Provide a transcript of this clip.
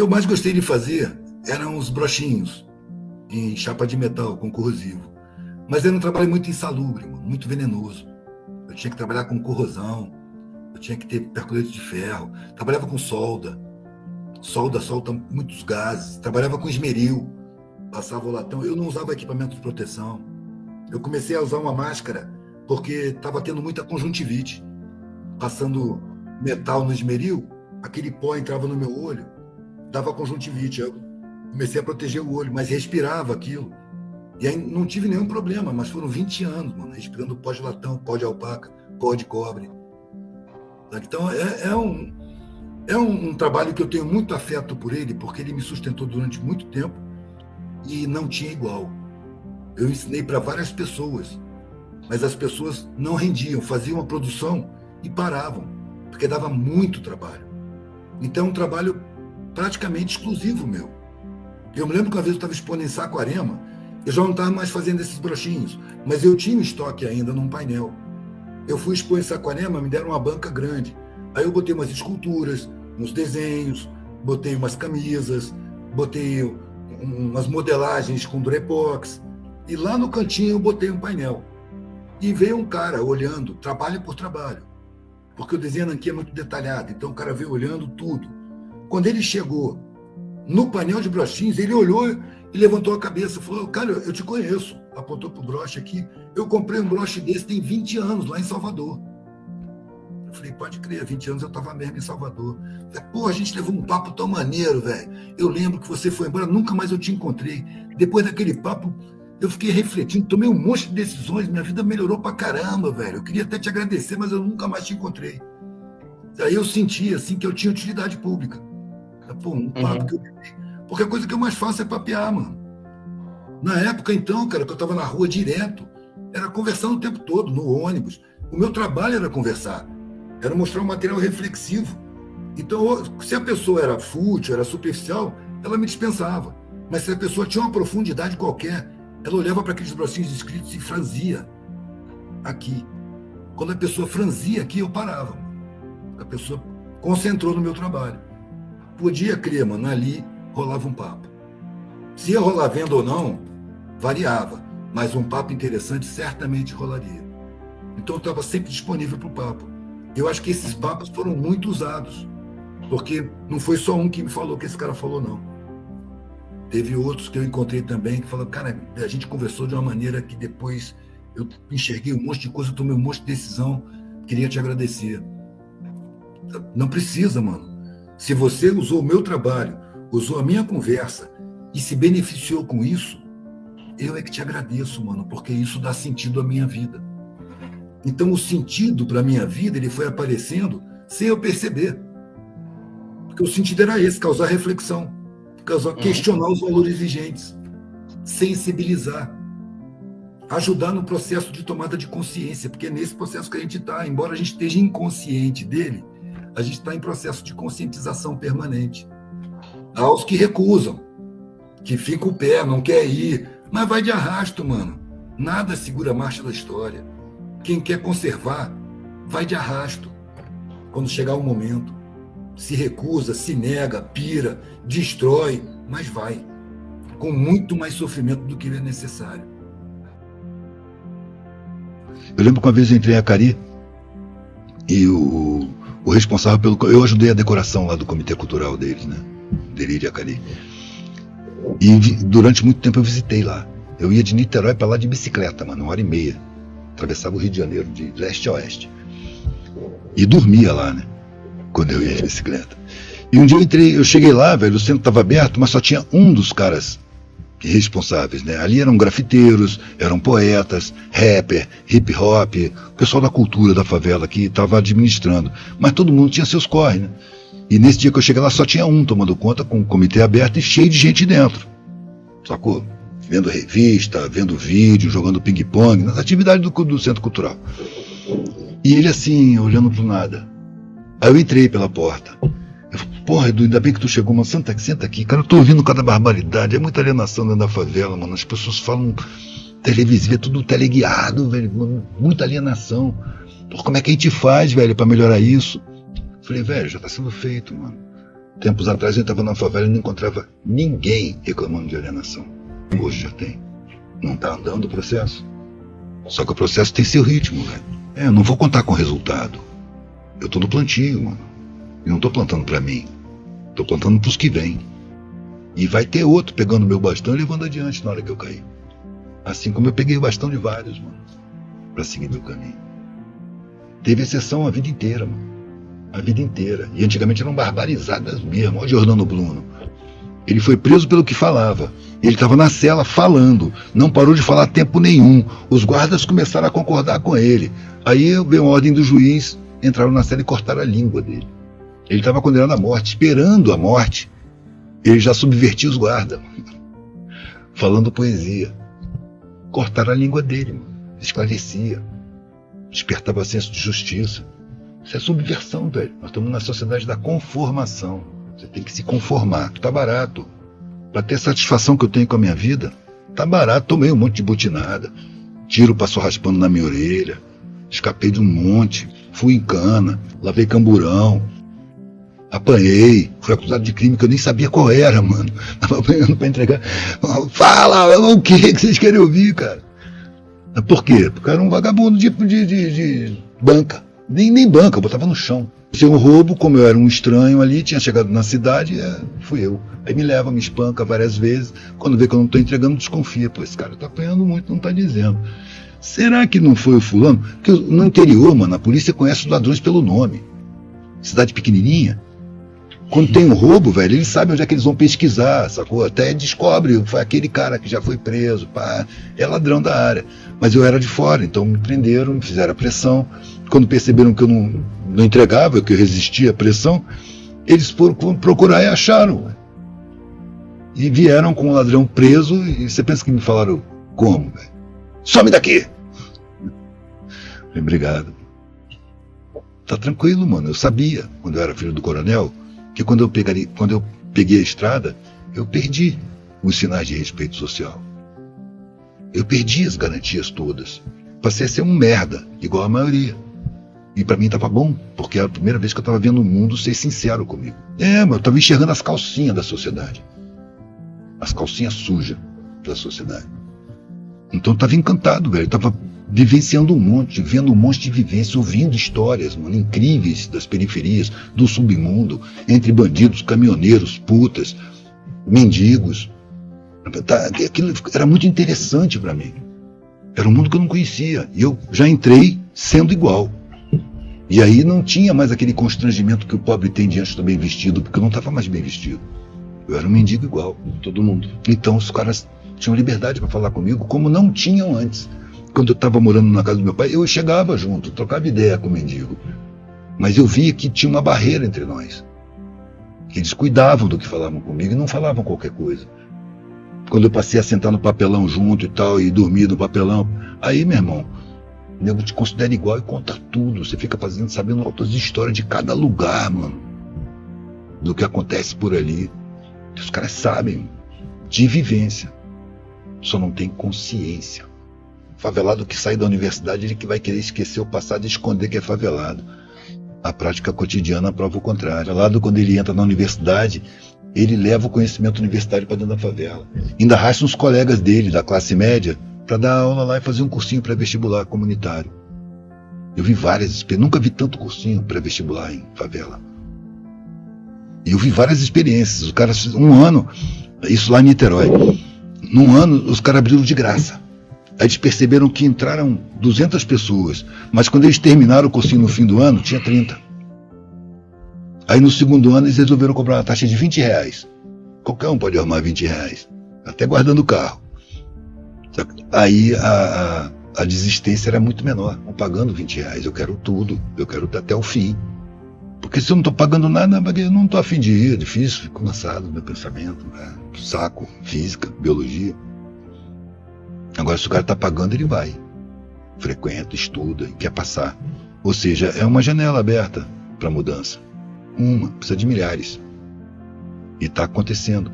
que eu mais gostei de fazer eram os brochinhos em chapa de metal, com corrosivo. Mas era um trabalho muito insalubre, mano, muito venenoso. Eu tinha que trabalhar com corrosão, eu tinha que ter percolete de ferro, trabalhava com solda. Solda solta muitos gases, trabalhava com esmeril, passava o latão. Eu não usava equipamento de proteção. Eu comecei a usar uma máscara porque estava tendo muita conjuntivite. Passando metal no esmeril, aquele pó entrava no meu olho, dava conjuntivite. Eu comecei a proteger o olho, mas respirava aquilo. E aí não tive nenhum problema, mas foram 20 anos, mano, respirando pó de latão, pó de alpaca, pó de cobre. Então é um trabalho que eu tenho muito afeto por ele, porque ele me sustentou durante muito tempo e não tinha igual. Eu ensinei para várias pessoas, mas as pessoas não rendiam, faziam a produção e paravam, porque dava muito trabalho. Então é um trabalho praticamente exclusivo meu. Eu me lembro que uma vez eu estava expondo em Saquarema, eu já não estava mais fazendo esses brochinhos, mas eu tinha um estoque ainda num painel. Eu fui expor em Saquarema, me deram uma banca grande. Aí eu botei umas esculturas, uns desenhos, botei umas camisas, botei umas modelagens com durepox. E lá no cantinho eu botei um painel. E veio um cara olhando, trabalho por trabalho. Porque o desenho nanquim é muito detalhado, então o cara veio olhando tudo. Quando ele chegou no painel de brochinhos, ele olhou e levantou a cabeça, falou: cara, eu te conheço. Apontou pro broche aqui. Eu comprei um broche desse tem 20 anos lá em Salvador. Eu falei: pode crer, 20 anos eu estava mesmo em Salvador. Eu falei: pô, a gente levou um papo tão maneiro, velho. Eu lembro que você foi embora, nunca mais eu te encontrei. Depois daquele papo, eu fiquei refletindo, tomei um monte de decisões, minha vida melhorou pra caramba, velho. Eu queria até te agradecer, mas eu nunca mais te encontrei. Aí eu senti, assim, que eu tinha utilidade pública. Pô, um papo que eu... Porque a coisa que eu mais faço é papear, mano. Na época, então, cara, que eu estava na rua direto, era conversando o tempo todo, no ônibus. O meu trabalho era conversar, era mostrar um material reflexivo. Então, se a pessoa era fútil, era superficial, ela me dispensava. Mas se a pessoa tinha uma profundidade qualquer, ela olhava para aqueles bracinhos escritos e franzia aqui. Quando a pessoa franzia aqui, eu parava. A pessoa concentrou no meu trabalho. Podia crer, mano, ali rolava um papo. Se ia rolar venda ou não, variava, mas um papo interessante certamente rolaria. Então eu estava sempre disponível para o papo. Eu acho que esses papos foram muito usados, porque não foi só um que me falou que esse cara falou, não. Teve outros que eu encontrei também que falaram: cara, a gente conversou de uma maneira que depois eu enxerguei um monte de coisa, tomei um monte de decisão, queria te agradecer. Não precisa, mano. Se você usou o meu trabalho, usou a minha conversa e se beneficiou com isso, eu é que te agradeço, mano, porque isso dá sentido à minha vida. Então o sentido para a minha vida, ele foi aparecendo sem eu perceber. Porque o sentido era esse, causar reflexão, questionar os valores vigentes, sensibilizar, ajudar no processo de tomada de consciência, porque é nesse processo que a gente está, embora a gente esteja inconsciente dele, a gente está em processo de conscientização permanente. Há os que recusam, que ficam o pé, não quer ir, mas vai de arrasto, mano. Nada segura a marcha da história. Quem quer conservar, vai de arrasto. Quando chegar o momento, se recusa, se nega, pira, destrói, mas vai. Com muito mais sofrimento do que é necessário. Eu lembro que uma vez eu entrei em Acari e o responsável pelo... Eu ajudei a decoração lá do comitê cultural deles, né? Delírio Acari. E durante muito tempo eu visitei lá. Eu ia de Niterói para lá de bicicleta, mano, 1h30. Atravessava o Rio de Janeiro de leste a oeste. E dormia lá, né? Quando eu ia de bicicleta. E um dia eu cheguei lá, velho, o centro estava aberto, mas só tinha um dos caras responsáveis, né? Ali eram grafiteiros, eram poetas, rapper, hip hop, o pessoal da cultura da favela que estava administrando. Mas todo mundo tinha seus corre, né? E nesse dia que eu cheguei lá só tinha um tomando conta, com o comitê aberto e cheio de gente dentro. Sacou? Vendo revista, vendo vídeo, jogando ping-pong, nas atividades do centro cultural. E ele assim, olhando pro nada. Aí eu entrei pela porta. Eu falei: porra, Edu, ainda bem que tu chegou, mano, senta aqui, cara, eu tô ouvindo cada barbaridade, é muita alienação dentro da favela, mano, as pessoas falam televisiva, é tudo teleguiado, velho, mano, muita alienação. Porra, como é que a gente faz, velho, pra melhorar isso? Eu falei: velho, já tá sendo feito, mano. Tempos atrás eu estava na favela e não encontrava ninguém reclamando de alienação. Hoje já tem. Não está andando o processo. Só que o processo tem seu ritmo, velho. Eu não vou contar com o resultado. Eu tô no plantio, mano. Eu não tô plantando pra mim. Tô plantando pros que vêm. E vai ter outro pegando meu bastão e levando adiante na hora que eu cair. Assim como eu peguei o bastão de vários, mano, pra seguir meu caminho. Teve exceção a vida inteira, mano. A vida inteira. E antigamente eram barbarizadas mesmo. Olha o Jordano Bruno. Ele foi preso pelo que falava. Ele estava na cela falando. Não parou de falar tempo nenhum. Os guardas começaram a concordar com ele. Aí veio a ordem do juiz. Entraram na cela e cortaram a língua dele. Ele estava condenado à morte, esperando a morte. Ele já subvertia os guardas, falando poesia. Cortaram a língua dele, mano. Esclarecia. Despertava senso de justiça. Isso é subversão, velho. Nós estamos na sociedade da conformação. Você tem que se conformar. Tá barato. Para ter a satisfação que eu tenho com a minha vida, tá barato. Tomei um monte de butinada. Tiro passou raspando na minha orelha. Escapei de um monte. Fui em cana. Lavei camburão. Apanhei. Fui acusado de crime que eu nem sabia qual era, mano. Tava apanhando pra entregar. Fala, o que vocês querem ouvir, cara? Por quê? Porque eu era um vagabundo de banca. Nem banca, eu botava no chão. Se um roubo, como eu era um estranho ali, tinha chegado na cidade, fui eu. Aí me leva, me espanca várias vezes. Quando vê que eu não estou entregando, desconfia. Pô, esse cara tá apanhando muito, não tá dizendo. Será que não foi o fulano? Porque no interior, mano, a polícia conhece os ladrões pelo nome. Cidade pequenininha. Quando tem um roubo, velho, eles sabem onde é que eles vão pesquisar, sacou? Até descobre, foi aquele cara que já foi preso, pá, é ladrão da área. Mas eu era de fora, então me prenderam, me fizeram a pressão. Quando perceberam que eu não entregava, que eu resistia à pressão, eles foram procurar e acharam. Véio. E vieram com o ladrão preso, e você pensa que me falaram como, velho? Some daqui! Falei, obrigado. Tá tranquilo, mano, eu sabia, quando eu era filho do coronel, que quando eu peguei a estrada, eu perdi os sinais de respeito social. Eu perdi as garantias todas. Passei a ser um merda, igual a maioria. E pra mim tava bom, porque era a primeira vez que eu tava vendo o mundo ser sincero comigo. Mas eu tava enxergando as calcinhas da sociedade. As calcinhas sujas da sociedade. Então eu tava encantado, velho. Eu tava vivenciando um monte, vendo um monte de vivência, ouvindo histórias, mano, incríveis das periferias, do submundo, entre bandidos, caminhoneiros, putas, mendigos. Aquilo era muito interessante para mim. Era um mundo que eu não conhecia. E eu já entrei sendo igual. E aí não tinha mais aquele constrangimento que o pobre tem diante do bem vestido, porque eu não estava mais bem vestido. Eu era um mendigo igual, todo mundo. Então os caras tinham liberdade para falar comigo, como não tinham antes. Quando eu estava morando na casa do meu pai, eu chegava junto, trocava ideia com o mendigo. Mas eu via que tinha uma barreira entre nós. Que eles cuidavam do que falavam comigo e não falavam qualquer coisa. Quando eu passei a sentar no papelão junto e tal, e dormir no papelão, aí, meu irmão, o nego te considera igual e conta tudo. Você fica sabendo outras histórias de cada lugar, mano. Do que acontece por ali. Os caras sabem, de vivência. Só não tem consciência. Favelado que sai da universidade, ele que vai querer esquecer o passado e esconder que é favelado. A prática cotidiana prova o contrário. Favelado, quando ele entra na universidade, ele leva o conhecimento universitário para dentro da favela. Ainda arrasta uns colegas dele, da classe média, para dar aula lá e fazer um cursinho pré-vestibular comunitário. Eu vi várias, nunca vi tanto cursinho pré-vestibular em favela. E eu vi várias experiências. Os caras, um ano, isso lá em Niterói, num ano os caras abriram de graça. Aí eles perceberam que entraram 200 pessoas, mas quando eles terminaram o cursinho no fim do ano, tinha 30. Aí no segundo ano eles resolveram cobrar uma taxa de R$20. Qualquer um pode arrumar R$20, até guardando o carro. Aí a desistência era muito menor, não pagando R$20, eu quero tudo, eu quero até o fim. Porque se eu não estou pagando nada, eu não estou a fim de ir, é difícil, fico cansado do meu pensamento, né? Saco, física, biologia. Agora, se o cara está pagando, ele vai. Frequenta, estuda e quer passar. Ou seja, é uma janela aberta para mudança. Precisa de milhares. E está acontecendo.